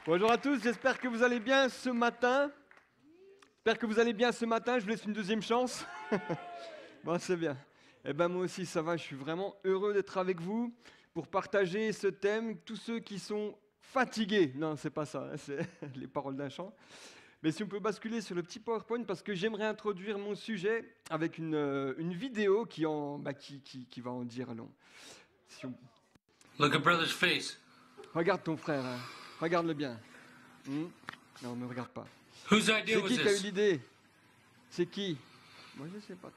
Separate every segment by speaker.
Speaker 1: Bonjour à tous, j'espère que vous allez bien ce matin. Je vous laisse une deuxième chance. Bon, c'est bien. Eh bien, moi aussi, ça va. Je suis vraiment heureux d'être avec vous pour partager ce thème. Tous ceux qui sont fatigués. Non, c'est pas ça, hein, c'est les paroles d'un chant. Mais si on peut basculer sur le petit PowerPoint, parce que j'aimerais introduire mon sujet avec une vidéo qui va en dire long. Si on-
Speaker 2: Look at brother's face.
Speaker 1: Regarde ton frère, hein. Regarde-le bien. Non, ne regarde pas.
Speaker 2: Whose idea
Speaker 1: C'est
Speaker 2: was
Speaker 1: qui a eu
Speaker 2: this?
Speaker 1: l'idée? C'est qui? Moi, je sais pas.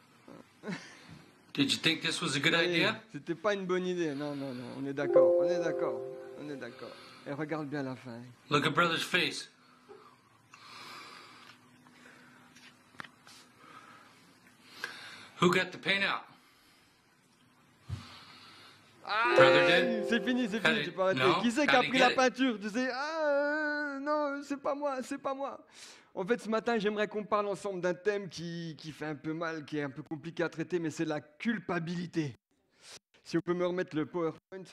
Speaker 2: Did you think this was a good
Speaker 1: Oui,
Speaker 2: idea?
Speaker 1: c'était pas une bonne idée. Non, non, non. On est d'accord. Et regarde bien la fin.
Speaker 2: Look at brother's face. Who got the paint out? Brother did?
Speaker 1: C'est fini,
Speaker 2: How
Speaker 1: tu peux arrêter.
Speaker 2: no,
Speaker 1: Qui c'est
Speaker 2: how
Speaker 1: qui a
Speaker 2: did he
Speaker 1: pris
Speaker 2: get
Speaker 1: la
Speaker 2: it?
Speaker 1: peinture? Tu sais, non, c'est pas moi. En fait, ce matin, j'aimerais qu'on parle ensemble d'un thème qui fait un peu mal, qui est un peu compliqué à traiter, mais c'est la culpabilité. Si on peut me remettre le PowerPoint.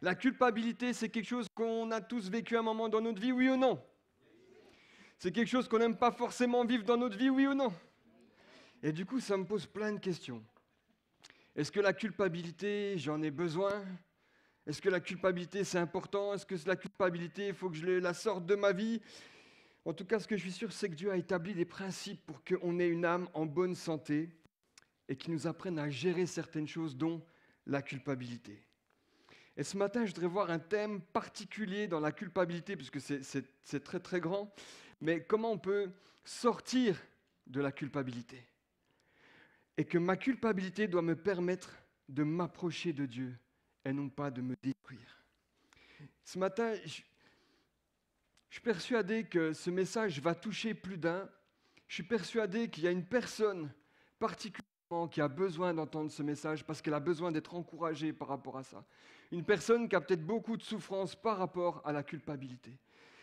Speaker 1: La culpabilité, c'est quelque chose qu'on a tous vécu un moment dans notre vie, oui ou non? C'est quelque chose qu'on n'aime pas forcément vivre dans notre vie, oui ou non? Et du coup, ça me pose plein de questions. Est-ce que la culpabilité, j'en ai besoin? Est-ce que la culpabilité, c'est important? Est-ce que la culpabilité, il faut que je la sorte de ma vie? En tout cas, ce que je suis sûr, c'est que Dieu a établi des principes pour qu'on ait une âme en bonne santé et qui nous apprenne à gérer certaines choses, dont la culpabilité. Et ce matin, je voudrais voir un thème particulier dans la culpabilité, puisque c'est très très grand, mais comment on peut sortir de la culpabilité? Et que ma culpabilité doit me permettre de m'approcher de Dieu et non pas de me détruire. Ce matin, je suis persuadé que ce message va toucher plus d'un. Je suis persuadé qu'il y a une personne particulièrement qui a besoin d'entendre ce message parce qu'elle a besoin d'être encouragée par rapport à ça. Une personne qui a peut-être beaucoup de souffrance par rapport à la culpabilité.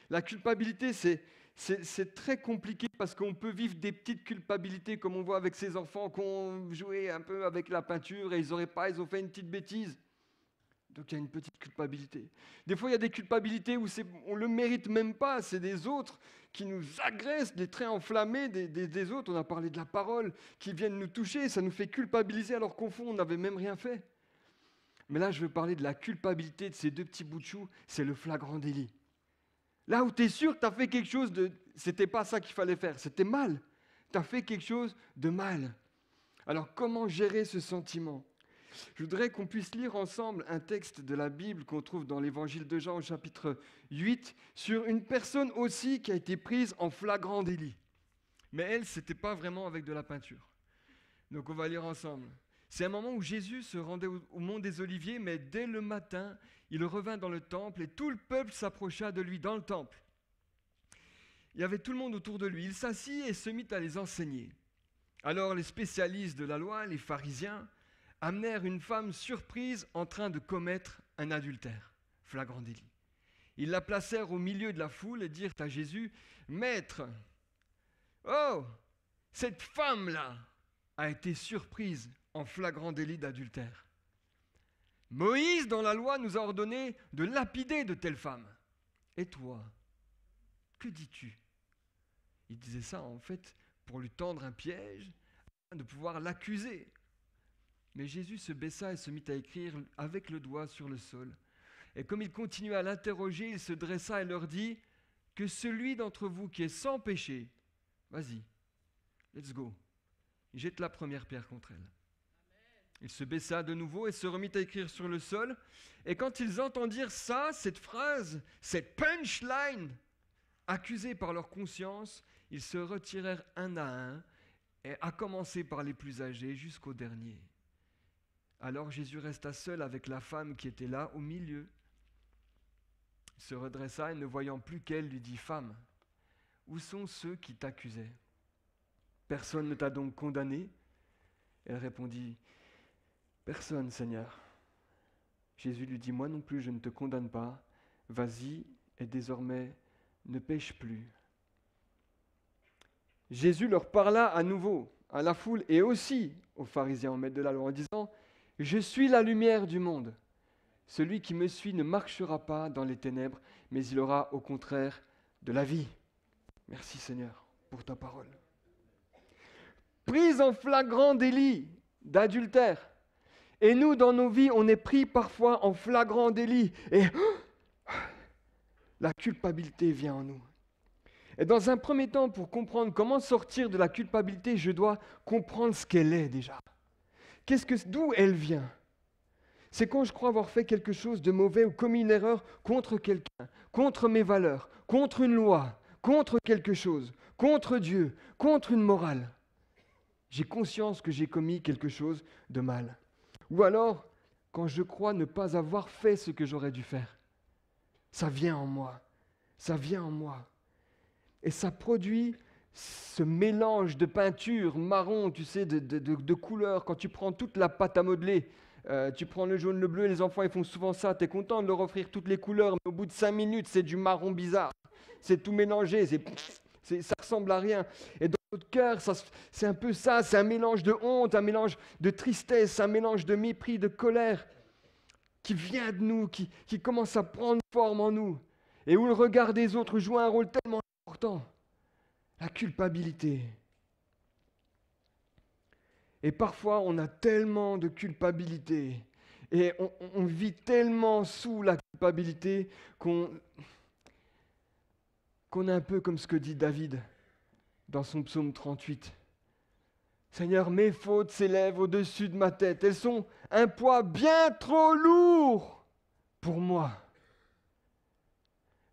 Speaker 1: La culpabilité, c'est très compliqué parce qu'on peut vivre des petites culpabilités comme on voit avec ces enfants qui ont joué un peu avec la peinture et ils ont fait une petite bêtise. Donc il y a une petite culpabilité. Des fois, il y a des culpabilités où on ne le mérite même pas. C'est des autres qui nous agressent, des traits enflammés des autres. On a parlé de la parole, qui viennent nous toucher. Ça nous fait culpabiliser alors qu'au fond, on n'avait même rien fait. Mais là, je veux parler de la culpabilité de ces deux petits bouts de chou. C'est le flagrant délit. Là où tu es sûr que tu as fait quelque chose de... C'était pas ça qu'il fallait faire. C'était mal. Tu as fait quelque chose de mal. Alors comment gérer ce sentiment? Je voudrais qu'on puisse lire ensemble un texte de la Bible qu'on trouve dans l'évangile de Jean au chapitre 8 sur une personne aussi qui a été prise en flagrant délit. Mais elle, ce n'était pas vraiment avec de la peinture. Donc on va lire ensemble. C'est un moment où Jésus se rendait au mont des Oliviers, mais dès le matin, il revint dans le temple et tout le peuple s'approcha de lui dans le temple. Il y avait tout le monde autour de lui. Il s'assit et se mit à les enseigner. Alors les spécialistes de la loi, les pharisiens, amenèrent une femme surprise en train de commettre un adultère, flagrant délit. Ils la placèrent au milieu de la foule et dirent à Jésus, « Maître, oh, cette femme-là a été surprise en flagrant délit d'adultère. Moïse, dans la loi, nous a ordonné de lapider de telles femmes. Et toi, que dis-tu » Il disait ça, en fait, pour lui tendre un piège, afin de pouvoir l'accuser. Mais Jésus se baissa et se mit à écrire avec le doigt sur le sol. Et comme il continuait à l'interroger, il se dressa et leur dit, « Que celui d'entre vous qui est sans péché, vas-y, let's go. » Il jette la première pierre contre elle. Il se baissa de nouveau et se remit à écrire sur le sol. Et quand ils entendirent ça, cette phrase, cette punchline, accusés par leur conscience, ils se retirèrent un à un, et à commencer par les plus âgés jusqu'au dernier. Alors Jésus resta seul avec la femme qui était là au milieu. Il se redressa et ne voyant plus qu'elle, lui dit, « Femme, où sont ceux qui t'accusaient? Personne ne t'a donc condamné ?» Elle répondit, « Personne, Seigneur. » Jésus lui dit, « Moi non plus, je ne te condamne pas. Vas-y et désormais ne pêche plus. » Jésus leur parla à nouveau à la foule et aussi aux pharisiens, maîtres de la loi, en disant, « Je suis la lumière du monde. Celui qui me suit ne marchera pas dans les ténèbres, mais il aura au contraire de la vie. Merci Seigneur pour ta parole. Prise en flagrant délit d'adultère. Et nous, dans nos vies, on est pris parfois en flagrant délit. Et la culpabilité vient en nous. Et dans un premier temps, pour comprendre comment sortir de la culpabilité, je dois comprendre ce qu'elle est déjà. D'où elle vient? C'est quand je crois avoir fait quelque chose de mauvais ou commis une erreur contre quelqu'un, contre mes valeurs, contre une loi, contre quelque chose, contre Dieu, contre une morale. J'ai conscience que j'ai commis quelque chose de mal. Ou alors, quand je crois ne pas avoir fait ce que j'aurais dû faire. Ça vient en moi. Ça vient en moi. Et ça produit ce mélange de peinture marron, tu sais, de couleurs. Quand tu prends toute la pâte à modeler, tu prends le jaune, le bleu, les enfants ils font souvent ça, tu es content de leur offrir toutes les couleurs, mais au bout de 5 minutes, c'est du marron bizarre. C'est tout mélangé, ça ressemble à rien. Et dans notre cœur, c'est un peu ça, c'est un mélange de honte, un mélange de tristesse, un mélange de mépris, de colère qui vient de nous, qui commence à prendre forme en nous. Et où le regard des autres joue un rôle tellement important. La culpabilité. Et parfois, on a tellement de culpabilité et on vit tellement sous la culpabilité qu'on est un peu comme ce que dit David dans son psaume 38. Seigneur, mes fautes s'élèvent au-dessus de ma tête. Elles sont un poids bien trop lourd pour moi.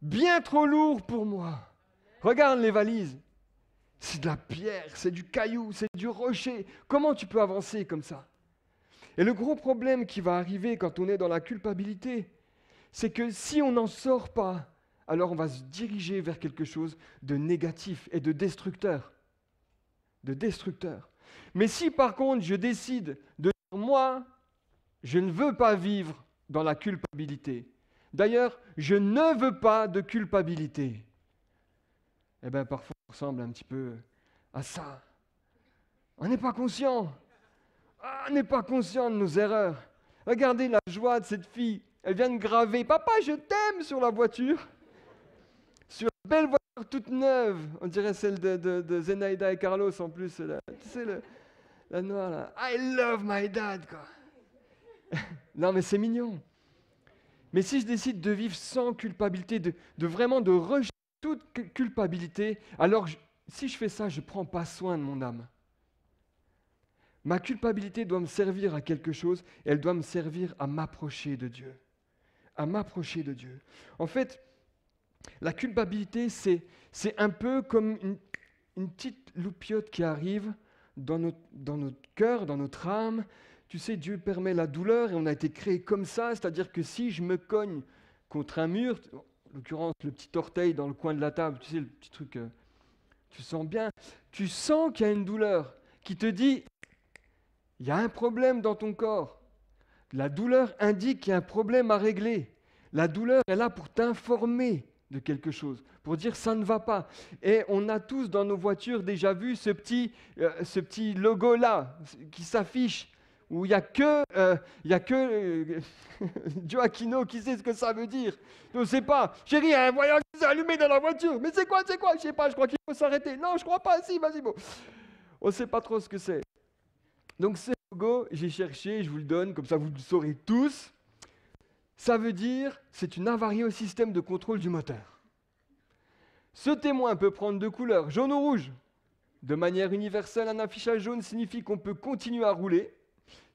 Speaker 1: Bien trop lourd pour moi. Regarde les valises. C'est de la pierre, c'est du caillou, c'est du rocher. Comment tu peux avancer comme ça? Et le gros problème qui va arriver quand on est dans la culpabilité, c'est que si on n'en sort pas, alors on va se diriger vers quelque chose de négatif et de destructeur. De destructeur. Mais si par contre je décide de dire, moi, je ne veux pas vivre dans la culpabilité. D'ailleurs, je ne veux pas de culpabilité. Eh bien, parfois, on ressemble un petit peu à ça. On n'est pas conscient. On n'est pas conscient de nos erreurs. Regardez la joie de cette fille. Elle vient de graver « Papa, je t'aime » sur la voiture. Sur une belle voiture toute neuve. On dirait celle de Zenaida et Carlos en plus. Tu sais, la noire là. « I love my dad » quoi. Non mais c'est mignon. Mais si je décide de vivre sans culpabilité, de vraiment de rejeter toute culpabilité, alors si je fais ça, je ne prends pas soin de mon âme. Ma culpabilité doit me servir à quelque chose, et elle doit me servir à m'approcher de Dieu. À m'approcher de Dieu. En fait, la culpabilité, c'est un peu comme une petite loupiote qui arrive dans notre cœur, dans notre âme. Tu sais, Dieu permet la douleur et on a été créé comme ça, c'est-à-dire que si je me cogne contre un mur, en l'occurrence le petit orteil dans le coin de la table, tu sais, le petit truc, tu sens bien, tu sens qu'il y a une douleur qui te dit, il y a un problème dans ton corps. La douleur indique qu'il y a un problème à régler. La douleur est là pour t'informer de quelque chose, pour dire ça ne va pas. Et on a tous dans nos voitures déjà vu ce petit logo-là qui s'affiche, où il n'y a que Joe Aquino qui sait ce que ça veut dire. Je ne sais pas. Chérie, il y a un voyant qui s'est allumé dans la voiture. Mais c'est quoi? Je ne sais pas, je crois qu'il faut s'arrêter. Non, je ne crois pas. Si, vas-y, bon. On ne sait pas trop ce que c'est. Donc ce logo, j'ai cherché, je vous le donne, comme ça vous le saurez tous. Ça veut dire, c'est une avarie au système de contrôle du moteur. Ce témoin peut prendre deux couleurs, jaune ou rouge. De manière universelle, un affichage jaune signifie qu'on peut continuer à rouler,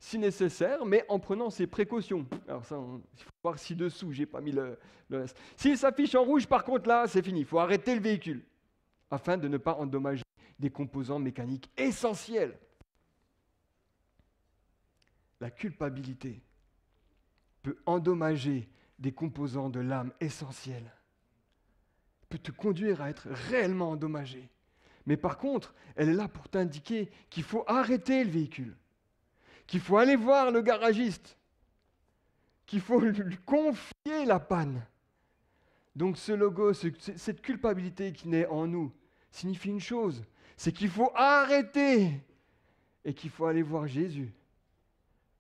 Speaker 1: si nécessaire, mais en prenant ses précautions. Alors ça, il faut voir ci-dessous, j'ai pas mis le reste. S'il s'affiche en rouge, par contre, là, c'est fini, il faut arrêter le véhicule, afin de ne pas endommager des composants mécaniques essentiels. La culpabilité peut endommager des composants de l'âme essentiels, peut te conduire à être réellement endommagé. Mais par contre, elle est là pour t'indiquer qu'il faut arrêter le véhicule, qu'il faut aller voir le garagiste, qu'il faut lui confier la panne. Donc ce logo, cette culpabilité qui naît en nous, signifie une chose, c'est qu'il faut arrêter et qu'il faut aller voir Jésus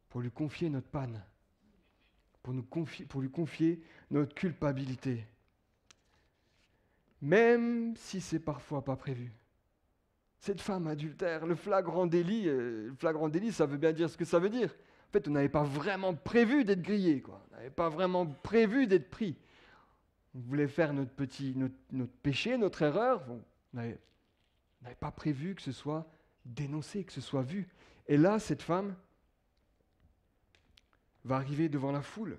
Speaker 1: pour lui confier notre panne, pour lui confier notre culpabilité. Même si c'est parfois pas prévu. Cette femme adultère, le flagrant délit, ça veut bien dire ce que ça veut dire. En fait, on n'avait pas vraiment prévu d'être grillé, quoi. On n'avait pas vraiment prévu d'être pris. On voulait faire notre péché, notre erreur. On n'avait pas prévu que ce soit dénoncé, que ce soit vu. Et là, cette femme va arriver devant la foule.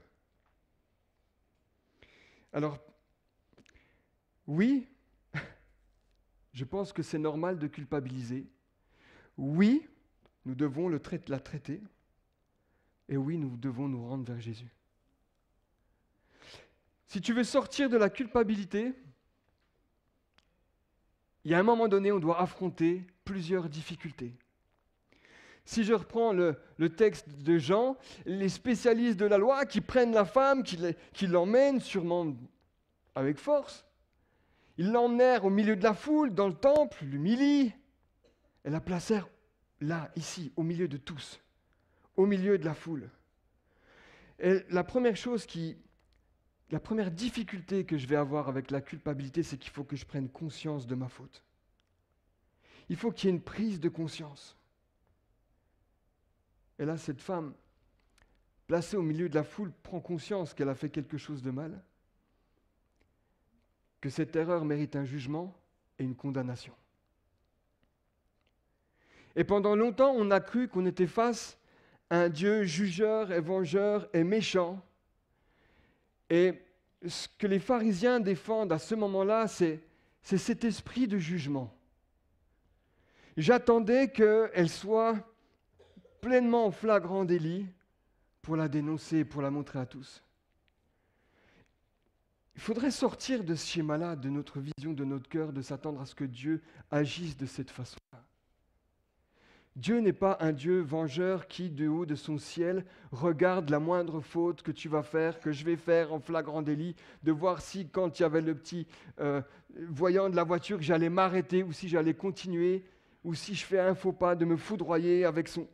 Speaker 1: Alors, oui, je pense que c'est normal de culpabiliser. Oui, nous devons la traiter. Et oui, nous devons nous rendre vers Jésus. Si tu veux sortir de la culpabilité, il y a un moment donné, on doit affronter plusieurs difficultés. Si je reprends le texte de Jean, les spécialistes de la loi qui prennent la femme, qui l'emmènent sûrement avec force, ils l'emmenèrent au milieu de la foule, dans le temple, l'humilient, et la placèrent là, ici, au milieu de tous, au milieu de la foule. Et la première difficulté que je vais avoir avec la culpabilité, c'est qu'il faut que je prenne conscience de ma faute. Il faut qu'il y ait une prise de conscience. Et là, cette femme, placée au milieu de la foule, prend conscience qu'elle a fait quelque chose de mal, que cette erreur mérite un jugement et une condamnation. Et pendant longtemps, on a cru qu'on était face à un Dieu jugeur et vengeur et méchant. Et ce que les pharisiens défendent à ce moment-là, c'est cet esprit de jugement. J'attendais qu'elle soit pleinement en flagrant délit pour la dénoncer, pour la montrer à tous. Il faudrait sortir de ce schéma-là, de notre vision, de notre cœur, de s'attendre à ce que Dieu agisse de cette façon-là. Dieu n'est pas un Dieu vengeur qui, de haut de son ciel, regarde la moindre faute que tu vas faire, que je vais faire en flagrant délit, de voir si, quand il y avait le petit voyant de la voiture, j'allais m'arrêter ou si j'allais continuer, ou si je fais un faux pas, de me foudroyer avec son...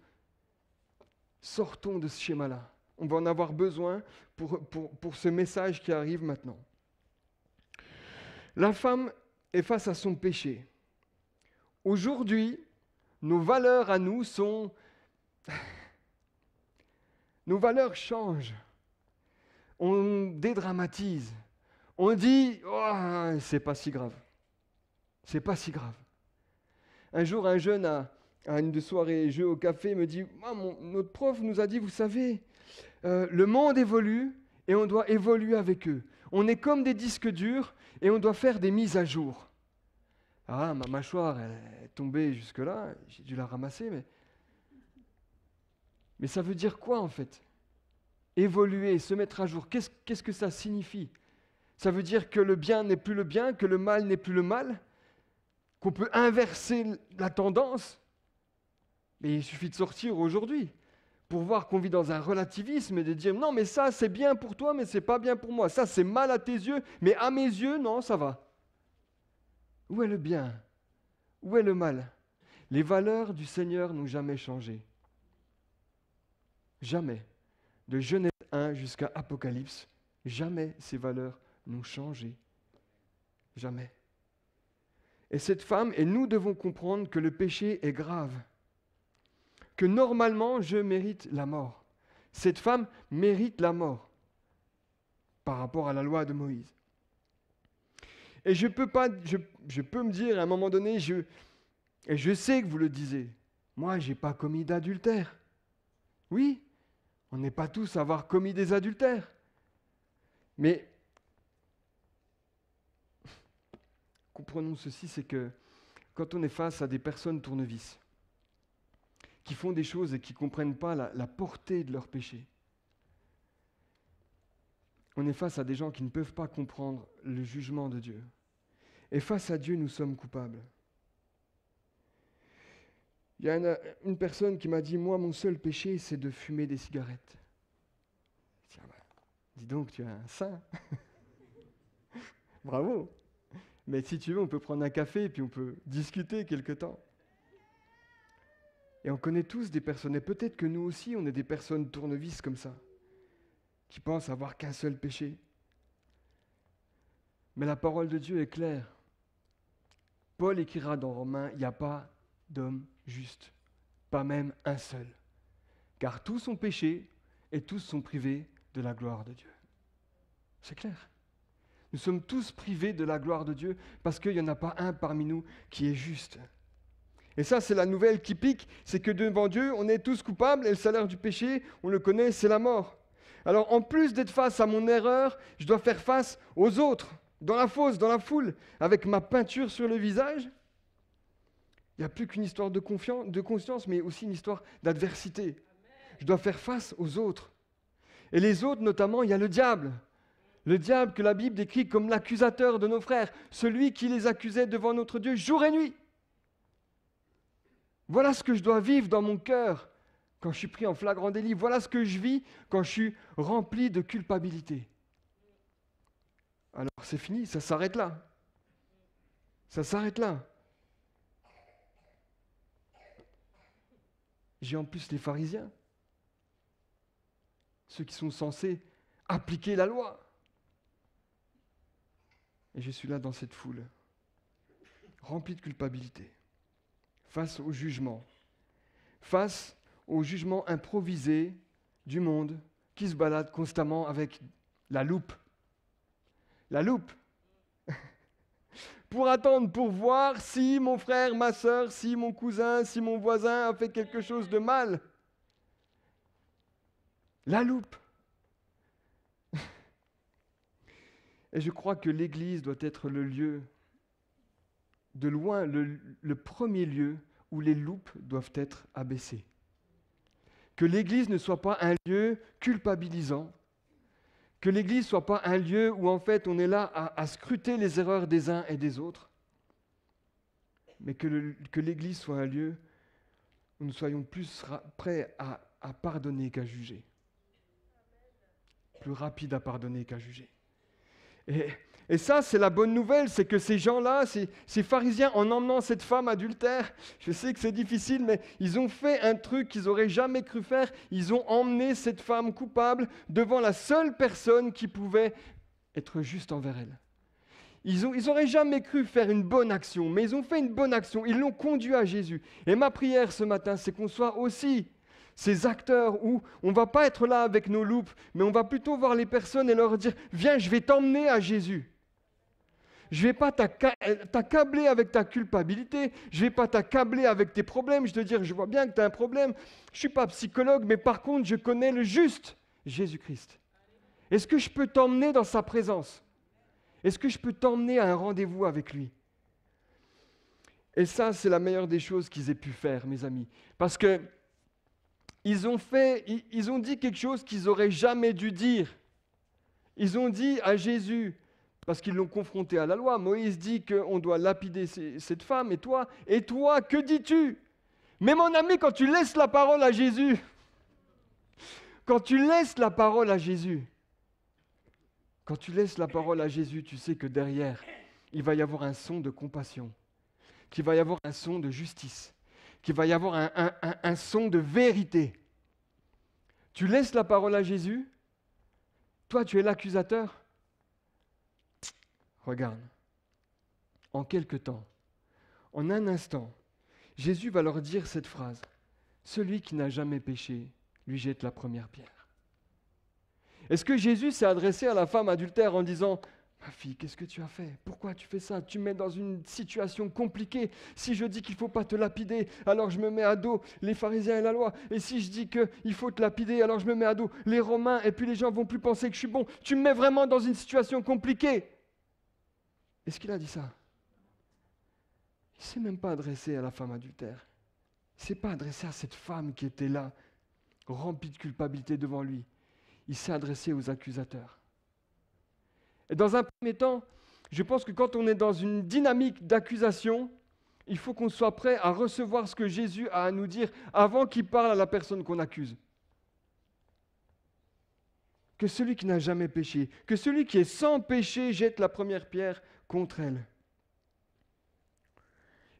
Speaker 1: Sortons de ce schéma-là. On va en avoir besoin pour ce message qui arrive maintenant. La femme est face à son péché. Aujourd'hui, nos valeurs à nous sont... Nos valeurs changent. On dédramatise. On dit, oh, c'est pas si grave. C'est pas si grave. Un jour, un jeune à une de soirées jeux au café me dit, notre prof nous a dit, vous savez, le monde évolue et on doit évoluer avec eux. On est comme des disques durs et on doit faire des mises à jour. Ah, ma mâchoire, elle est tombée jusque-là, j'ai dû la ramasser, mais ça veut dire quoi en fait? Évoluer, se mettre à jour, qu'est-ce que ça signifie? Ça veut dire que le bien n'est plus le bien, que le mal n'est plus le mal, qu'on peut inverser la tendance? Mais il suffit de sortir aujourd'hui pour voir qu'on vit dans un relativisme et de dire non, mais ça c'est bien pour toi, mais c'est pas bien pour moi. Ça c'est mal à tes yeux, mais à mes yeux, non, ça va. Où est le bien? Où est le mal? Les valeurs du Seigneur n'ont jamais changé. Jamais. De Genèse 1 jusqu'à Apocalypse, jamais ces valeurs n'ont changé. Jamais. Et cette femme, et nous devons comprendre que le péché est grave. Que normalement, je mérite la mort. Cette femme mérite la mort par rapport à la loi de Moïse. Et je peux me dire à un moment donné, et je sais que vous le disiez, moi, je n'ai pas commis d'adultère. Oui, on n'est pas tous à avoir commis des adultères. Mais comprenons ceci, c'est que quand on est face à des personnes tournevis, qui font des choses et qui ne comprennent pas la portée de leur péché, on est face à des gens qui ne peuvent pas comprendre le jugement de Dieu. Et face à Dieu, nous sommes coupables. Il y a une personne qui m'a dit, moi, mon seul péché, c'est de fumer des cigarettes. Je dis, dis donc, tu es un saint. Bravo. Mais si tu veux, on peut prendre un café et puis on peut discuter quelque temps. Et on connaît tous des personnes, et peut-être que nous aussi, on est des personnes tournevis comme ça, qui pense avoir qu'un seul péché. Mais la parole de Dieu est claire. Paul écrira dans Romains, il n'y a pas d'homme juste, pas même un seul. Car tous ont péché et tous sont privés de la gloire de Dieu. C'est clair. Nous sommes tous privés de la gloire de Dieu parce qu'il n'y en a pas un parmi nous qui est juste. Et ça, c'est la nouvelle qui pique, c'est que devant Dieu, on est tous coupables et le salaire du péché, on le connaît, c'est la mort. Alors en plus d'être face à mon erreur, je dois faire face aux autres, dans la fosse, dans la foule, avec ma peinture sur le visage. Il n'y a plus qu'une histoire de conscience, mais aussi une histoire d'adversité. Je dois faire face aux autres. Et les autres, notamment, il y a le diable. Le diable que la Bible décrit comme l'accusateur de nos frères, celui qui les accusait devant notre Dieu jour et nuit. Voilà ce que je dois vivre dans mon cœur quand je suis pris en flagrant délit. Voilà ce que je vis quand je suis rempli de culpabilité. Alors c'est fini, ça s'arrête là. Ça s'arrête là. J'ai en plus les pharisiens, ceux qui sont censés appliquer la loi. Et je suis là dans cette foule, rempli de culpabilité, face au jugement improvisé du monde qui se balade constamment avec la loupe. La loupe pour attendre, pour voir si mon frère, ma sœur, si mon cousin, si mon voisin a fait quelque chose de mal. La loupe. Et je crois que l'Église doit être le lieu, de loin, le premier lieu où les loupes doivent être abaissées. Que l'Église ne soit pas un lieu culpabilisant, que l'Église ne soit pas un lieu où en fait on est là à scruter les erreurs des uns et des autres, mais que l'Église soit un lieu où nous soyons plus prêts à pardonner qu'à juger. Plus rapides à pardonner qu'à juger. Et ça, c'est la bonne nouvelle, c'est que ces gens-là, ces pharisiens, en emmenant cette femme adultère, je sais que c'est difficile, mais ils ont fait un truc qu'ils n'auraient jamais cru faire. Ils ont emmené cette femme coupable devant la seule personne qui pouvait être juste envers elle. Ils n'auraient jamais cru faire une bonne action, mais ils ont fait une bonne action. Ils l'ont conduit à Jésus. Et ma prière ce matin, c'est qu'on soit aussi ces acteurs où on ne va pas être là avec nos loupes, mais on va plutôt voir les personnes et leur dire « Viens, je vais t'emmener à Jésus. Je ne vais pas t'accabler avec ta culpabilité, je ne vais pas t'accabler avec tes problèmes, je vais te dire, je vois bien que tu as un problème, je ne suis pas psychologue, mais par contre, je connais le juste, Jésus-Christ. Est-ce que je peux t'emmener dans sa présence? Est-ce que je peux t'emmener à un rendez-vous avec lui ?» Et ça, c'est la meilleure des choses qu'ils aient pu faire, mes amis. Parce que ils ont dit quelque chose qu'ils n'auraient jamais dû dire. Ils ont dit à Jésus, parce qu'ils l'ont confronté à la loi, Moïse dit qu'on doit lapider cette femme, et toi, que dis-tu? Mais mon ami, quand tu laisses la parole à Jésus, tu sais que derrière, il va y avoir un son de compassion, qu'il va y avoir un son de justice, qu'il va y avoir un son de vérité. Tu laisses la parole à Jésus, toi tu es l'accusateur. Regarde, en quelque temps, en un instant, Jésus va leur dire cette phrase. Celui qui n'a jamais péché, lui jette la première pierre. Est-ce que Jésus s'est adressé à la femme adultère en disant « Ma fille, qu'est-ce que tu as fait? Pourquoi tu fais ça? Tu me mets dans une situation compliquée. Si je dis qu'il ne faut pas te lapider, alors je me mets à dos les pharisiens et la loi. Et si je dis qu'il faut te lapider, alors je me mets à dos les Romains, et puis les gens ne vont plus penser que je suis bon. Tu me mets vraiment dans une situation compliquée. » Est-ce qu'il a dit ça? Il ne s'est même pas adressé à la femme adultère. Il ne s'est pas adressé à cette femme qui était là, remplie de culpabilité devant lui. Il s'est adressé aux accusateurs. Et dans un premier temps, je pense que quand on est dans une dynamique d'accusation, il faut qu'on soit prêt à recevoir ce que Jésus a à nous dire avant qu'il parle à la personne qu'on accuse. Que celui qui n'a jamais péché, que celui qui est sans péché jette la première pierre contre elle.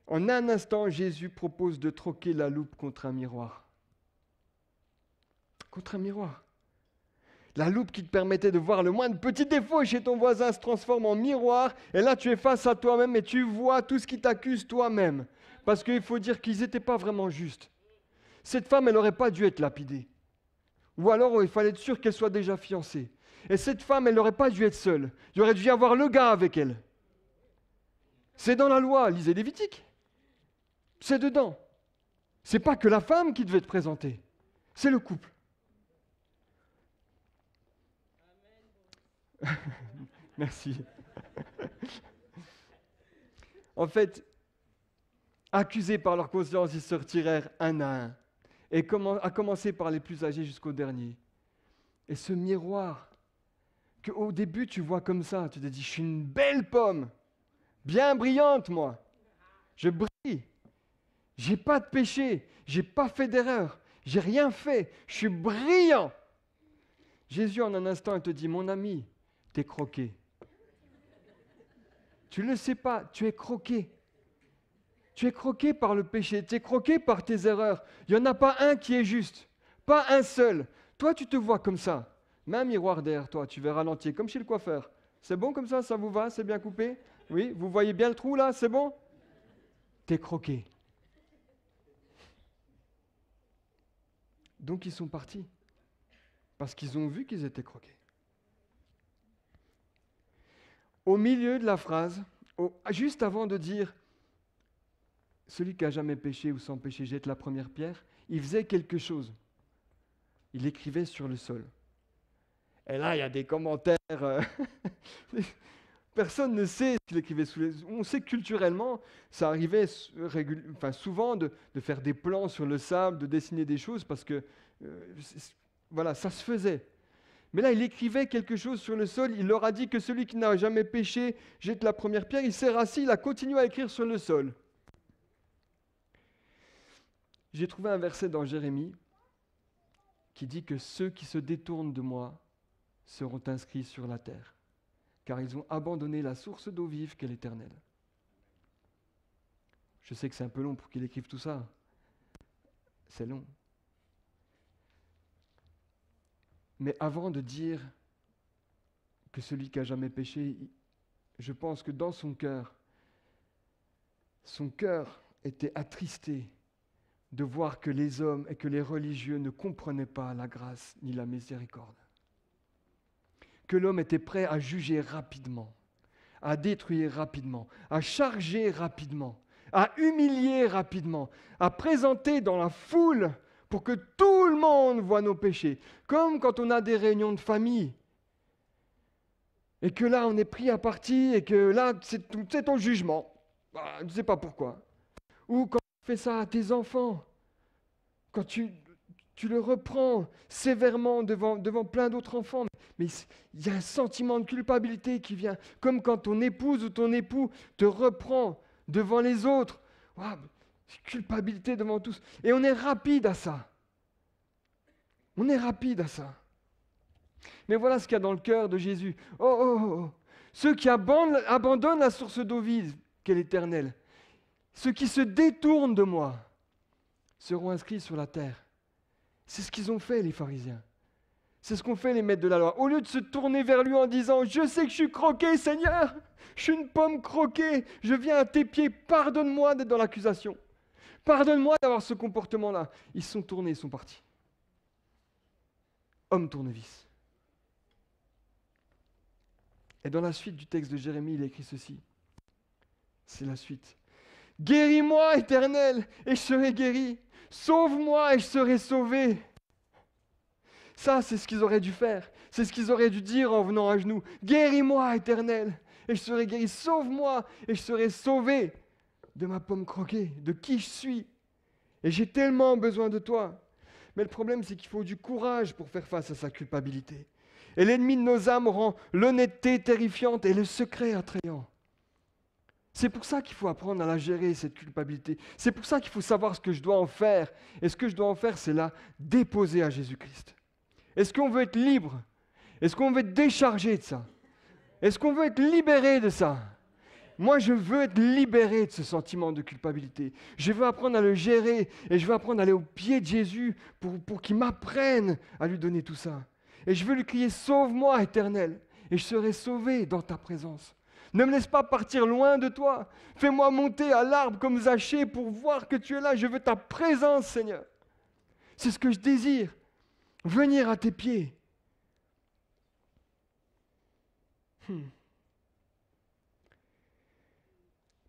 Speaker 1: En un instant, Jésus propose de troquer la loupe contre un miroir. Contre un miroir. La loupe qui te permettait de voir le moindre petit défaut chez ton voisin se transforme en miroir. Et là, tu es face à toi-même et tu vois tout ce qui t'accuse toi-même. Parce qu'il faut dire qu'ils n'étaient pas vraiment justes. Cette femme, elle n'aurait pas dû être lapidée. Ou alors, il fallait être sûr qu'elle soit déjà fiancée. Et cette femme, elle n'aurait pas dû être seule. Il aurait dû y avoir le gars avec elle. C'est dans la loi, lisez Lévitique. C'est dedans. C'est pas que la femme qui devait te présenter. C'est le couple. Merci. En fait, accusés par leur conscience, ils se retirèrent un à un. Et à commencer par les plus âgés jusqu'au dernier. Et ce miroir, qu'au début tu vois comme ça, tu te dis, je suis une belle pomme, bien brillante moi. Je brille. J'ai pas de péché, j'ai pas fait d'erreur, j'ai rien fait, je suis brillant. Jésus en un instant, il te dit, mon ami, t'es croqué. Tu ne le sais pas, tu es croqué. Tu es croqué par le péché, tu es croqué par tes erreurs. Il n'y en a pas un qui est juste, pas un seul. Toi, tu te vois comme ça. Mets un miroir derrière toi, tu verras l'entier, comme chez le coiffeur. C'est bon comme ça vous va, c'est bien coupé? Oui, vous voyez bien le trou là, c'est bon? T'es croqué. Donc ils sont partis, parce qu'ils ont vu qu'ils étaient croqués. Au milieu de la phrase, juste avant de dire « Celui qui n'a jamais péché ou sans péché jette la première pierre », il faisait quelque chose. Il écrivait sur le sol. Et là, il y a des commentaires. Personne ne sait ce qu'il écrivait sous les... On sait que culturellement, ça arrivait souvent de faire des plans sur le sable, de dessiner des choses, parce que voilà, ça se faisait. Mais là, il écrivait quelque chose sur le sol. Il leur a dit que celui qui n'a jamais péché jette la première pierre. Il s'est rassis, il a continué à écrire sur le sol. J'ai trouvé un verset dans Jérémie qui dit que ceux qui se détournent de moi seront inscrits sur la terre, car ils ont abandonné la source d'eau vive qu'est l'Éternel. Je sais que c'est un peu long pour qu'il écrive tout ça. C'est long. Mais avant de dire que celui qui n'a jamais péché, je pense que dans son cœur était attristé de voir que les hommes et que les religieux ne comprenaient pas la grâce ni la miséricorde. Que l'homme était prêt à juger rapidement, à détruire rapidement, à charger rapidement, à humilier rapidement, à présenter dans la foule pour que tout le monde voit nos péchés. Comme quand on a des réunions de famille et que là on est pris à partie et que là c'est ton jugement. Je ne sais pas pourquoi. Ou quand tu fais ça à tes enfants, quand tu le reprends sévèrement devant plein d'autres enfants, mais il y a un sentiment de culpabilité qui vient, comme quand ton épouse ou ton époux te reprend devant les autres. Wow, culpabilité devant tous. Et on est rapide à ça. On est rapide à ça. Mais voilà ce qu'il y a dans le cœur de Jésus. Oh. Ceux qui abandonnent la source d'eau vive qu'est l'Éternel, ceux qui se détournent de moi, seront inscrits sur la terre. C'est ce qu'ils ont fait, les pharisiens. C'est ce qu'ont fait les maîtres de la loi. Au lieu de se tourner vers lui en disant « Je sais que je suis croqué, Seigneur. Je suis une pomme croquée. Je viens à tes pieds. Pardonne-moi d'être dans l'accusation. Pardonne-moi d'avoir ce comportement-là. » Ils se sont tournés, ils sont partis. Homme tournevis. Et dans la suite du texte de Jérémie, il a écrit ceci. C'est la suite. « Guéris-moi, Éternel, et je serai guéri. Sauve-moi et je serai sauvé. » Ça, c'est ce qu'ils auraient dû faire. C'est ce qu'ils auraient dû dire en venant à genoux. « Guéris-moi, Éternel, et je serai guéri. Sauve-moi et je serai sauvé de ma pomme croquée, de qui je suis. Et j'ai tellement besoin de toi. » Mais le problème, c'est qu'il faut du courage pour faire face à sa culpabilité. Et l'ennemi de nos âmes rend l'honnêteté terrifiante et le secret attrayant. C'est pour ça qu'il faut apprendre à la gérer, cette culpabilité. C'est pour ça qu'il faut savoir ce que je dois en faire. Et ce que je dois en faire, c'est la déposer à Jésus-Christ. Est-ce qu'on veut être libre? Est-ce qu'on veut être déchargé de ça? Est-ce qu'on veut être libéré de ça? Moi, je veux être libéré de ce sentiment de culpabilité. Je veux apprendre à le gérer et je veux apprendre à aller au pied de Jésus pour qu'il m'apprenne à lui donner tout ça. Et je veux lui crier, sauve-moi, Éternel, et je serai sauvé dans ta présence. Ne me laisse pas partir loin de toi. Fais-moi monter à l'arbre comme Zachée pour voir que tu es là. Je veux ta présence, Seigneur. C'est ce que je désire. Venir à tes pieds.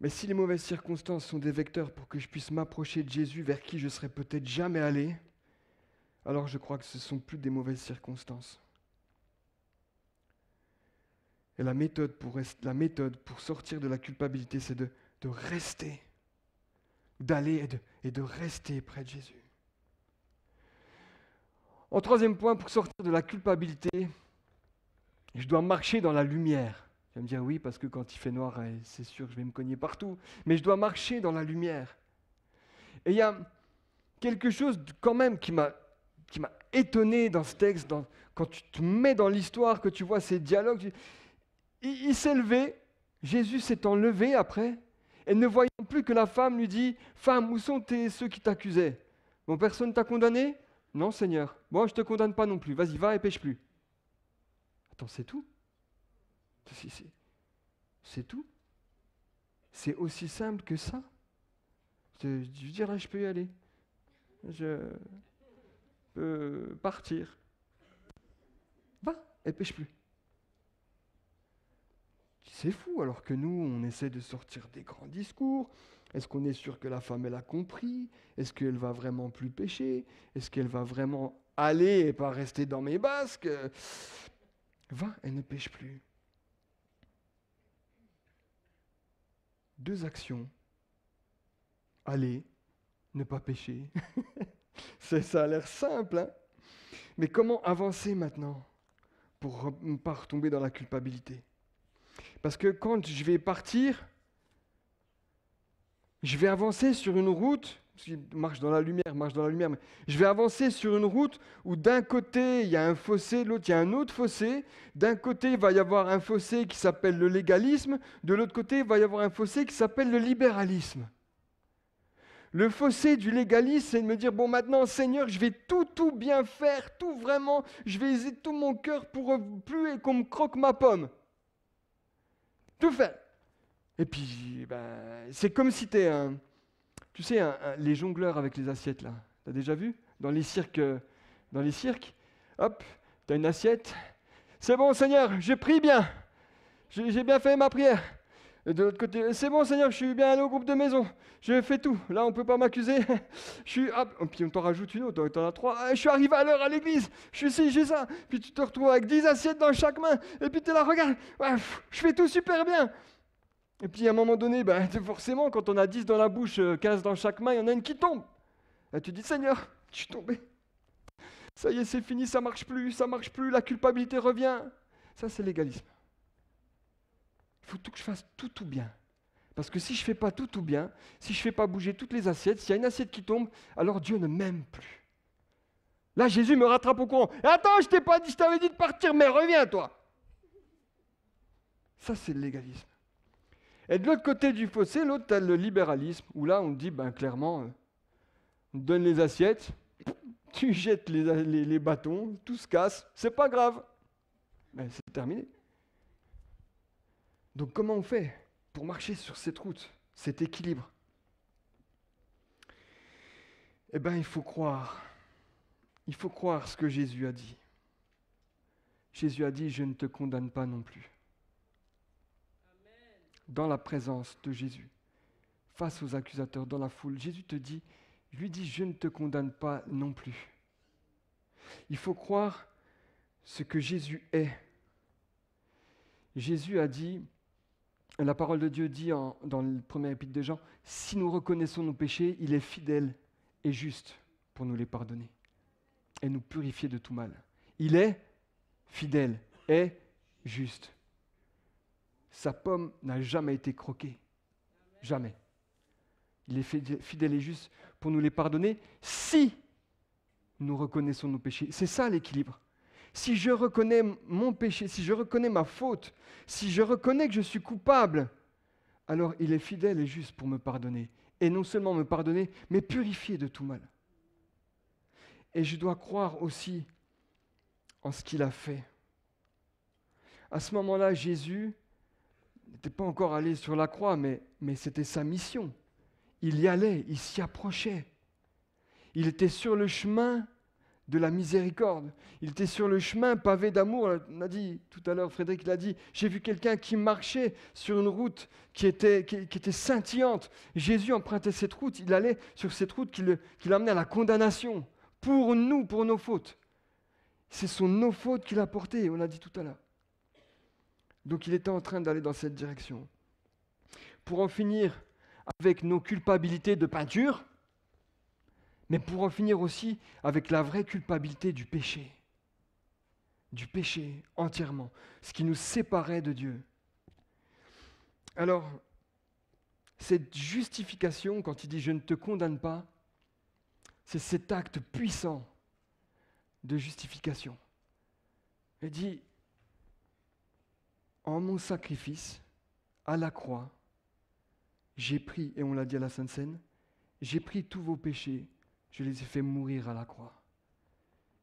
Speaker 1: Mais si les mauvaises circonstances sont des vecteurs pour que je puisse m'approcher de Jésus vers qui je ne serais peut-être jamais allé, alors je crois que ce ne sont plus des mauvaises circonstances. Et la méthode pour sortir de la culpabilité, c'est de rester, d'aller et de rester près de Jésus. En troisième point, pour sortir de la culpabilité, je dois marcher dans la lumière. Tu vas me dire oui, parce que quand il fait noir, c'est sûr que je vais me cogner partout. Mais je dois marcher dans la lumière. Et il y a quelque chose quand même qui m'a étonné dans ce texte, quand tu te mets dans l'histoire, que tu vois ces dialogues. Il s'est levé, Jésus s'étant levé après, et ne voyant plus que la femme lui dit, « Femme, où sont ceux qui t'accusaient? Bon, personne t'a condamné? Non, Seigneur. Bon, je ne te condamne pas non plus. Vas-y, va et pêche plus. » Attends, c'est tout? C'est tout? C'est aussi simple que ça? Je dirais, je peux y aller. Je peux partir. Va et pêche plus. C'est fou, alors que nous, on essaie de sortir des grands discours. Est-ce qu'on est sûr que la femme, elle a compris? Est-ce qu'elle va vraiment plus pécher? Est-ce qu'elle va vraiment aller et pas rester dans mes basques? Va, elle ne pêche plus. 2 actions. Aller, ne pas pécher. Ça a l'air simple, hein? Mais comment avancer maintenant pour ne pas retomber dans la culpabilité? Parce que quand je vais partir, je vais avancer sur une route, marche dans la lumière, mais je vais avancer sur une route où d'un côté, il y a un fossé, de l'autre, il y a un autre fossé. D'un côté, il va y avoir un fossé qui s'appelle le légalisme, de l'autre côté, il va y avoir un fossé qui s'appelle le libéralisme. Le fossé du légalisme, c'est de me dire, bon maintenant, Seigneur, je vais tout bien faire, tout vraiment, je vais essayer de tout mon cœur pour plus qu'on me croque ma pomme. Tout faire. Et puis, c'est comme si tu es les jongleurs avec les assiettes, là. Tu as déjà vu? Dans les cirques, hop, tu as une assiette. C'est bon, Seigneur, j'ai pris bien. J'ai bien fait ma prière. Et de l'autre côté, c'est bon, Seigneur, je suis bien allé au groupe de maison. Je fais tout. Là, on ne peut pas m'accuser. Puis on t'en rajoute une autre, tu en as 3. Je suis arrivé à l'heure à l'église. Je suis ci, j'ai ça. Puis tu te retrouves avec 10 assiettes dans chaque main. Et puis tu es là, regarde. Je fais tout super bien. Et puis à un moment donné, forcément, quand on a 10 dans la bouche, 15 dans chaque main, il y en a une qui tombe. Là, tu dis, Seigneur, je suis tombé. Ça y est, c'est fini, ça marche plus, la culpabilité revient. Ça, c'est l'égalisme. Il faut tout que je fasse tout bien. Parce que si je ne fais pas tout bien, si je ne fais pas bouger toutes les assiettes, s'il y a une assiette qui tombe, alors Dieu ne m'aime plus. Là, Jésus me rattrape au courant. Attends, je t'avais dit de partir, mais reviens, toi. Ça, c'est le légalisme. Et de l'autre côté du fossé, l'autre, tu as le libéralisme, où là, on dit, clairement, on te donne les assiettes, tu jettes les bâtons, tout se casse, c'est pas grave. C'est terminé. Donc comment on fait pour marcher sur cette route, cet équilibre? Il faut croire. Il faut croire ce que Jésus a dit. Jésus a dit, je ne te condamne pas non plus. Amen. Dans la présence de Jésus, face aux accusateurs, dans la foule, Jésus lui dit, je ne te condamne pas non plus. Il faut croire ce que Jésus est. Jésus a dit, la parole de Dieu dit dans le premier épître de Jean, si nous reconnaissons nos péchés, il est fidèle et juste pour nous les pardonner et nous purifier de tout mal. Il est fidèle et juste. Sa pomme n'a jamais été croquée. Jamais. Il est fidèle et juste pour nous les pardonner si nous reconnaissons nos péchés. C'est ça l'équilibre. Si je reconnais mon péché, si je reconnais ma faute, si je reconnais que je suis coupable, alors il est fidèle et juste pour me pardonner. Et non seulement me pardonner, mais purifier de tout mal. Et je dois croire aussi en ce qu'il a fait. À ce moment-là, Jésus n'était pas encore allé sur la croix, mais c'était sa mission. Il y allait, il s'y approchait. Il était sur le chemin de la miséricorde. Il était sur le chemin pavé d'amour. On a dit tout à l'heure, Frédéric l'a dit, j'ai vu quelqu'un qui marchait sur une route qui était scintillante. Jésus empruntait cette route, il allait sur cette route qui l'amenait à la condamnation. Pour nous, pour nos fautes. Ce sont nos fautes qu'il a portées, on l'a dit tout à l'heure. Donc il était en train d'aller dans cette direction. Pour en finir avec nos culpabilités de peinture, mais pour en finir aussi avec la vraie culpabilité du péché entièrement, ce qui nous séparait de Dieu. Alors, cette justification, quand il dit « je ne te condamne pas », c'est cet acte puissant de justification. Il dit « en mon sacrifice, à la croix, j'ai pris, et on l'a dit à la Sainte Seine, j'ai pris tous vos péchés, je les ai fait mourir à la croix.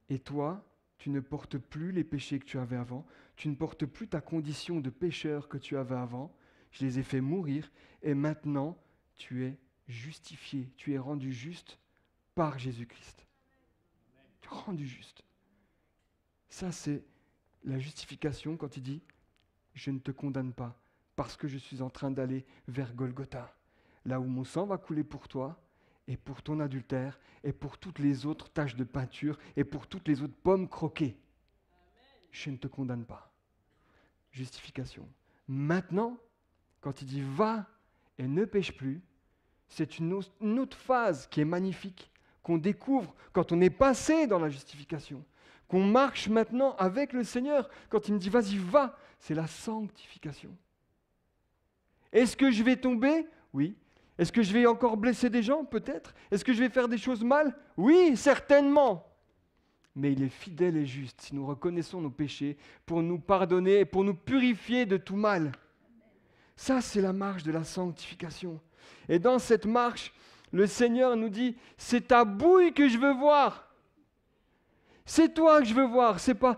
Speaker 1: Et toi, tu ne portes plus les péchés que tu avais avant, tu ne portes plus ta condition de pécheur que tu avais avant, je les ai fait mourir, et maintenant, tu es justifié, tu es rendu juste par Jésus-Christ. Tu es rendu juste. Ça, c'est la justification quand il dit « je ne te condamne pas, parce que je suis en train d'aller vers Golgotha, là où mon sang va couler pour toi, et pour ton adultère, et pour toutes les autres taches de peinture, et pour toutes les autres pommes croquées. Je ne te condamne pas. » Justification. Maintenant, quand il dit « va et ne pêche plus », c'est une autre phase qui est magnifique, qu'on découvre quand on est passé dans la justification, qu'on marche maintenant avec le Seigneur. Quand il me dit « vas-y, va », c'est la sanctification. Est-ce que je vais tomber ? Oui. Est-ce que je vais encore blesser des gens ? Peut-être. Est-ce que je vais faire des choses mal ? Oui, certainement. Mais il est fidèle et juste si nous reconnaissons nos péchés pour nous pardonner et pour nous purifier de tout mal. Ça, c'est la marche de la sanctification. Et dans cette marche, le Seigneur nous dit, c'est ta bouille que je veux voir. C'est toi que je veux voir. C'est pas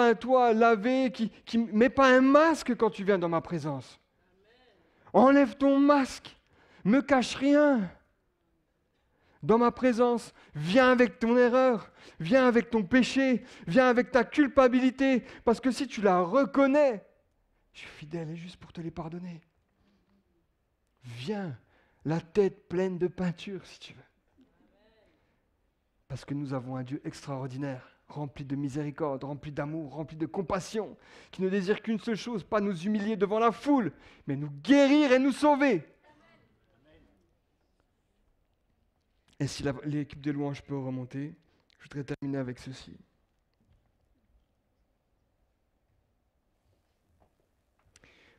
Speaker 1: un toi lavé qui met pas un masque quand tu viens dans ma présence. Enlève ton masque. Me cache rien. Dans ma présence, viens avec ton erreur, viens avec ton péché, viens avec ta culpabilité, parce que si tu la reconnais, je suis fidèle et juste pour te les pardonner. Viens, la tête pleine de peinture, si tu veux. Parce que nous avons un Dieu extraordinaire, rempli de miséricorde, rempli d'amour, rempli de compassion, qui ne désire qu'une seule chose, pas nous humilier devant la foule, mais nous guérir et nous sauver. Et si l'équipe de louanges peut remonter, je voudrais terminer avec ceci.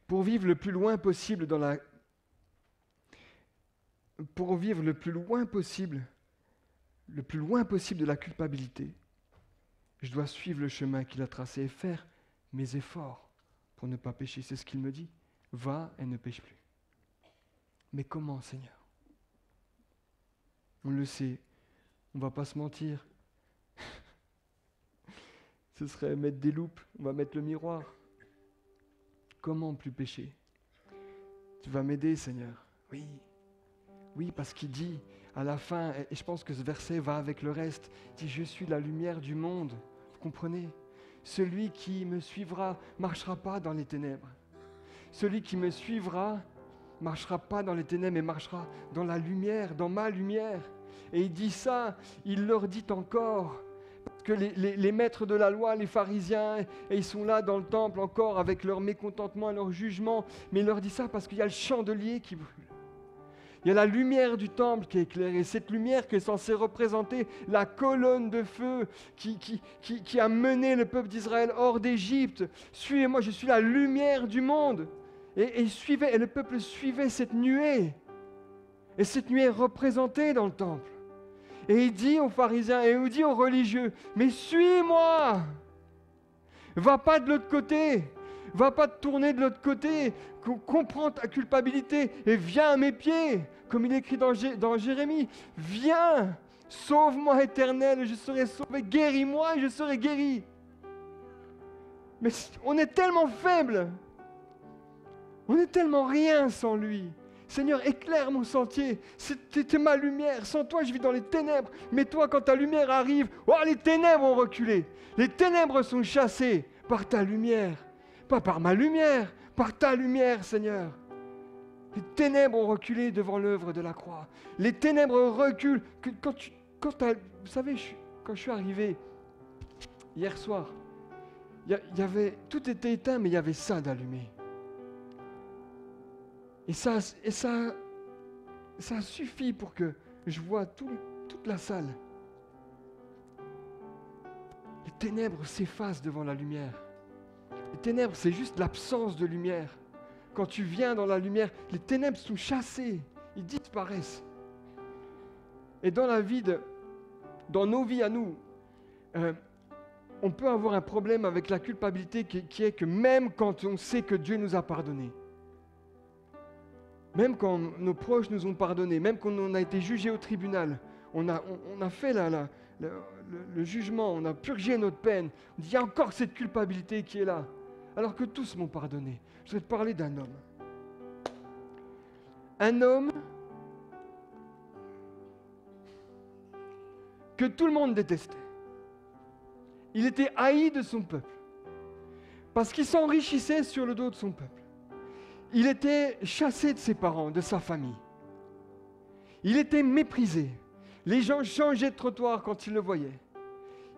Speaker 1: Pour vivre le plus loin possible de la culpabilité, je dois suivre le chemin qu'il a tracé et faire mes efforts pour ne pas pécher. C'est ce qu'il me dit. Va et ne pêche plus. Mais comment, Seigneur ? On le sait, on ne va pas se mentir. Ce serait mettre des loupes, on va mettre le miroir. Comment plus pécher ? Tu vas m'aider, Seigneur. Oui. Oui, parce qu'il dit à la fin, et je pense que ce verset va avec le reste, il dit « Je suis la lumière du monde ». Vous comprenez ? Celui qui me suivra ne marchera pas dans les ténèbres. Celui qui me suivra ne marchera pas dans les ténèbres, mais marchera dans la lumière, dans ma lumière. Et il dit ça, il leur dit encore, parce que les maîtres de la loi, les pharisiens, et ils sont là dans le temple encore avec leur mécontentement et leur jugement, mais il leur dit ça parce qu'il y a le chandelier qui brûle. Il y a la lumière du temple qui est éclairée, cette lumière qui est censée représenter la colonne de feu qui a mené le peuple d'Israël hors d'Égypte. Suivez-moi, je suis la lumière du monde. Et le peuple suivait cette nuée. Et cette nuée est représentée dans le temple. Et il dit aux pharisiens et il dit aux religieux, mais suis-moi, va pas de l'autre côté, va pas te tourner de l'autre côté, comprends ta culpabilité et viens à mes pieds, comme il écrit dans Jérémie, viens, sauve-moi Éternel et je serai sauvé, guéris-moi et je serai guéri. Mais on est tellement faible. On est tellement rien sans lui. Seigneur, éclaire mon sentier. T'es ma lumière. Sans toi, je vis dans les ténèbres. Mais toi, quand ta lumière arrive, oh, les ténèbres ont reculé. Les ténèbres sont chassées par ta lumière. Pas par ma lumière, par ta lumière, Seigneur. Les ténèbres ont reculé devant l'œuvre de la croix. Les ténèbres reculent. Vous savez, quand je suis arrivé hier soir, tout était éteint, mais il y avait ça d'allumé. Et ça suffit pour que je vois toute la salle. Les ténèbres s'effacent devant la lumière. Les ténèbres, c'est juste l'absence de lumière. Quand tu viens dans la lumière, les ténèbres sont chassées, ils disparaissent. Et dans nos vies à nous, on peut avoir un problème avec la culpabilité qui est que même quand on sait que Dieu nous a pardonné, même quand nos proches nous ont pardonné, même quand on a été jugé au tribunal, on a fait le jugement, on a purgé notre peine, il y a encore cette culpabilité qui est là, alors que tous m'ont pardonné. Je vais te parler d'un homme. Un homme que tout le monde détestait. Il était haï de son peuple, parce qu'il s'enrichissait sur le dos de son peuple. Il était chassé de ses parents, de sa famille. Il était méprisé. Les gens changeaient de trottoir quand ils le voyaient.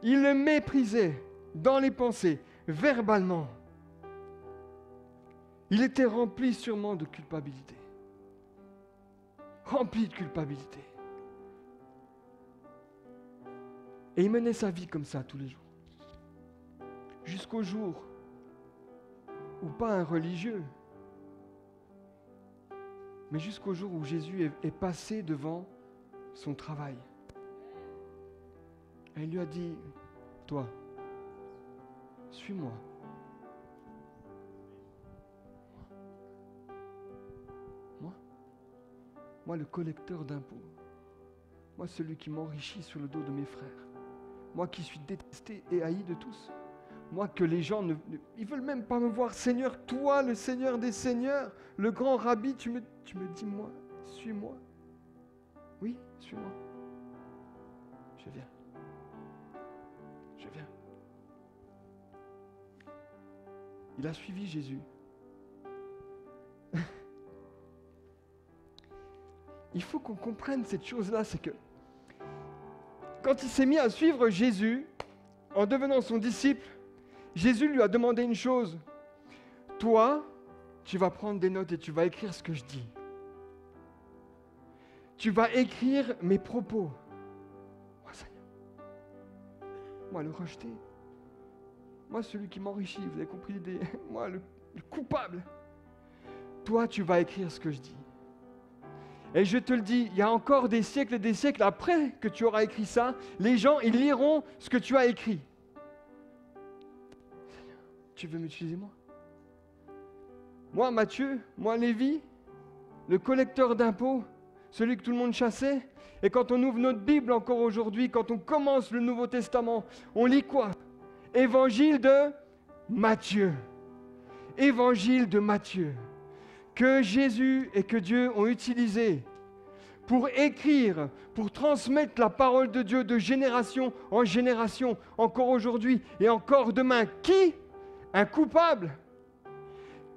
Speaker 1: Ils le méprisaient dans les pensées, verbalement. Il était rempli sûrement de culpabilité. Rempli de culpabilité. Et il menait sa vie comme ça tous les jours. Jusqu'au jour où pas un religieux, mais jusqu'au jour où Jésus est passé devant son travail. Et il lui a dit, toi, suis-moi. Moi, le collecteur d'impôts. Moi, celui qui m'enrichit sur le dos de mes frères. Moi qui suis détesté et haï de tous. Moi que les gens ils veulent même pas me voir Seigneur, toi le Seigneur des Seigneurs, le grand Rabbi, tu me dis moi, suis-moi. Oui, suis-moi. Je viens. Je viens. Il a suivi Jésus. Il faut qu'on comprenne cette chose-là, c'est que quand il s'est mis à suivre Jésus, en devenant son disciple, Jésus lui a demandé une chose. Toi, tu vas prendre des notes et tu vas écrire ce que je dis. Tu vas écrire mes propos. Moi, Seigneur. Moi, le rejeté. Moi, celui qui m'enrichit. Vous avez compris l'idée? Moi, le coupable. Toi, tu vas écrire ce que je dis. Et je te le dis, il y a encore des siècles et des siècles après que tu auras écrit ça, les gens, ils liront ce que tu as écrit. Seigneur, tu veux m'utiliser moi? Moi, Matthieu, moi, Lévi, le collecteur d'impôts, celui que tout le monde chassait. Et quand on ouvre notre Bible encore aujourd'hui, quand on commence le Nouveau Testament, on lit quoi? Évangile de Matthieu. Évangile de Matthieu. Que Jésus et que Dieu ont utilisé pour écrire, pour transmettre la parole de Dieu de génération en génération, encore aujourd'hui et encore demain. Qui? Un coupable.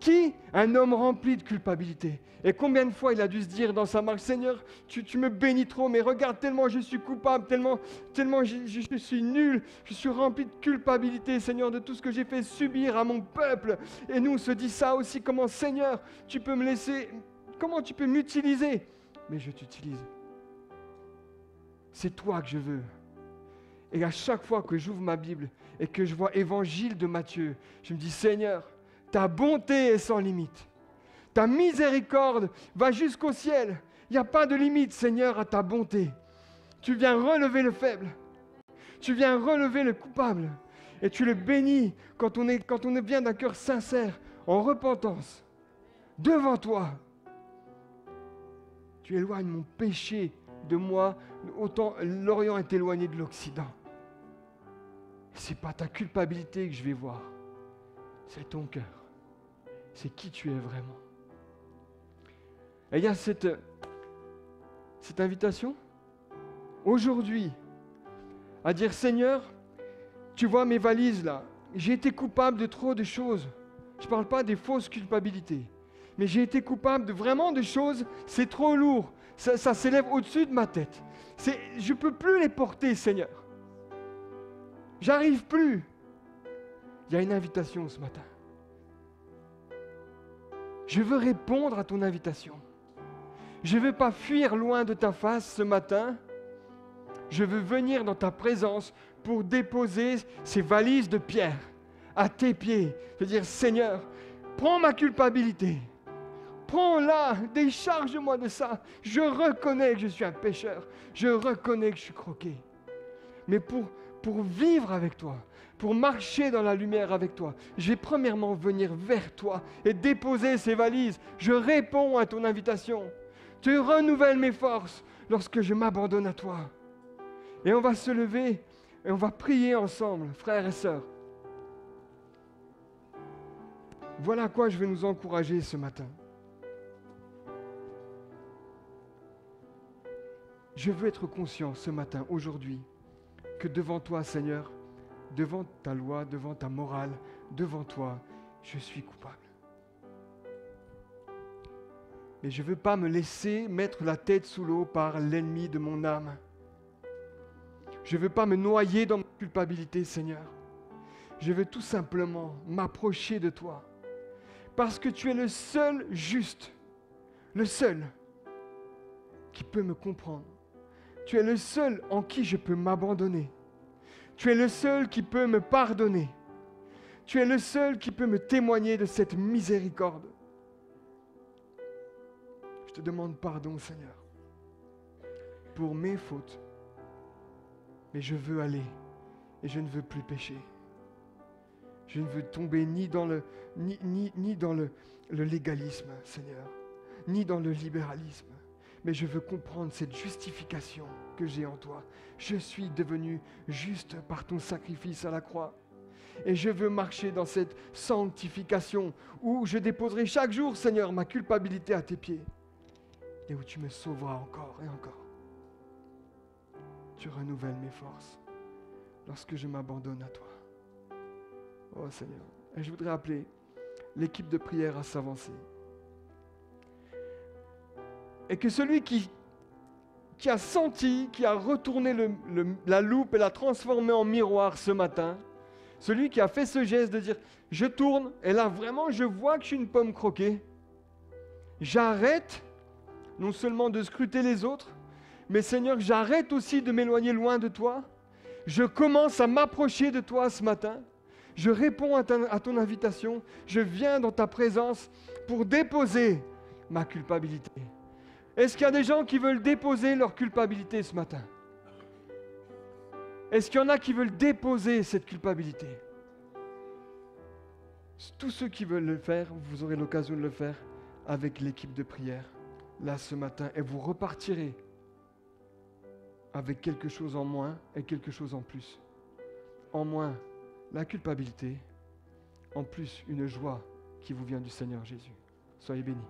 Speaker 1: Qui? Un homme rempli de culpabilité. Et combien de fois il a dû se dire dans sa marche, Seigneur, tu me bénis trop, mais regarde tellement je suis coupable, tellement je suis nul, je suis rempli de culpabilité, Seigneur, de tout ce que j'ai fait subir à mon peuple. Et nous, on se dit ça aussi, comment, Seigneur, tu peux me laisser, comment tu peux m'utiliser? Mais je t'utilise. C'est toi que je veux. Et à chaque fois que j'ouvre ma Bible et que je vois Évangile de Matthieu, je me dis, Seigneur, ta bonté est sans limite. Ta miséricorde va jusqu'au ciel. Il n'y a pas de limite, Seigneur, à ta bonté. Tu viens relever le faible. Tu viens relever le coupable. Et tu le bénis quand on est bien d'un cœur sincère, en repentance, devant toi. Tu éloignes mon péché de moi, autant l'Orient est éloigné de l'Occident. Ce n'est pas ta culpabilité que je vais voir. c'est ton cœur. C'est qui tu es vraiment. Et il y a cette invitation, aujourd'hui, à dire, Seigneur, tu vois mes valises là, j'ai été coupable de trop de choses. Je ne parle pas des fausses culpabilités, mais j'ai été coupable de vraiment de choses, c'est trop lourd, ça s'élève au-dessus de ma tête. Je ne peux plus les porter, Seigneur. J'arrive plus. Il y a une invitation ce matin. Je veux répondre à ton invitation. Je ne veux pas fuir loin de ta face ce matin. Je veux venir dans ta présence pour déposer ces valises de pierre à tes pieds. Je veux dire, Seigneur, prends ma culpabilité. Prends-la, décharge-moi de ça. Je reconnais que je suis un pécheur. Je reconnais que je suis croqué. Mais pour vivre avec toi, pour marcher dans la lumière avec toi, je vais premièrement venir vers toi et déposer ces valises. Je réponds à ton invitation. Tu renouvelles mes forces lorsque je m'abandonne à toi. Et on va se lever et on va prier ensemble, frères et sœurs. Voilà à quoi je vais nous encourager ce matin. Je veux être conscient ce matin, aujourd'hui, que devant toi, Seigneur, devant ta loi, devant ta morale, devant toi, je suis coupable. Mais je ne veux pas me laisser mettre la tête sous l'eau par l'ennemi de mon âme. Je ne veux pas me noyer dans ma culpabilité, Seigneur. Je veux tout simplement m'approcher de toi. Parce que tu es le seul juste, le seul qui peut me comprendre. Tu es le seul en qui je peux m'abandonner. Tu es le seul qui peut me pardonner. Tu es le seul qui peut me témoigner de cette miséricorde. Je te demande pardon, Seigneur, pour mes fautes. Mais je veux aller et je ne veux plus pécher. Je ne veux tomber ni dans le légalisme, Seigneur, ni dans le libéralisme. Mais je veux comprendre cette justification que j'ai en toi. Je suis devenu juste par ton sacrifice à la croix. Et je veux marcher dans cette sanctification où je déposerai chaque jour, Seigneur, ma culpabilité à tes pieds. Et où tu me sauveras encore et encore. Tu renouvelles mes forces lorsque je m'abandonne à toi. Oh Seigneur. Et je voudrais appeler l'équipe de prière à s'avancer. Et que celui qui a senti, qui a retourné la loupe et l'a transformé en miroir ce matin, celui qui a fait ce geste de dire, je tourne, et là vraiment je vois que je suis une pomme croquée, j'arrête non seulement de scruter les autres, mais Seigneur, j'arrête aussi de m'éloigner loin de toi, je commence à m'approcher de toi ce matin, je réponds à ton invitation, je viens dans ta présence pour déposer ma culpabilité. Est-ce qu'il y a des gens qui veulent déposer leur culpabilité ce matin? Est-ce qu'il y en a qui veulent déposer cette culpabilité? Tous ceux qui veulent le faire, vous aurez l'occasion de le faire avec l'équipe de prière, là ce matin, et vous repartirez avec quelque chose en moins et quelque chose en plus. En moins, la culpabilité, en plus, une joie qui vous vient du Seigneur Jésus. Soyez bénis.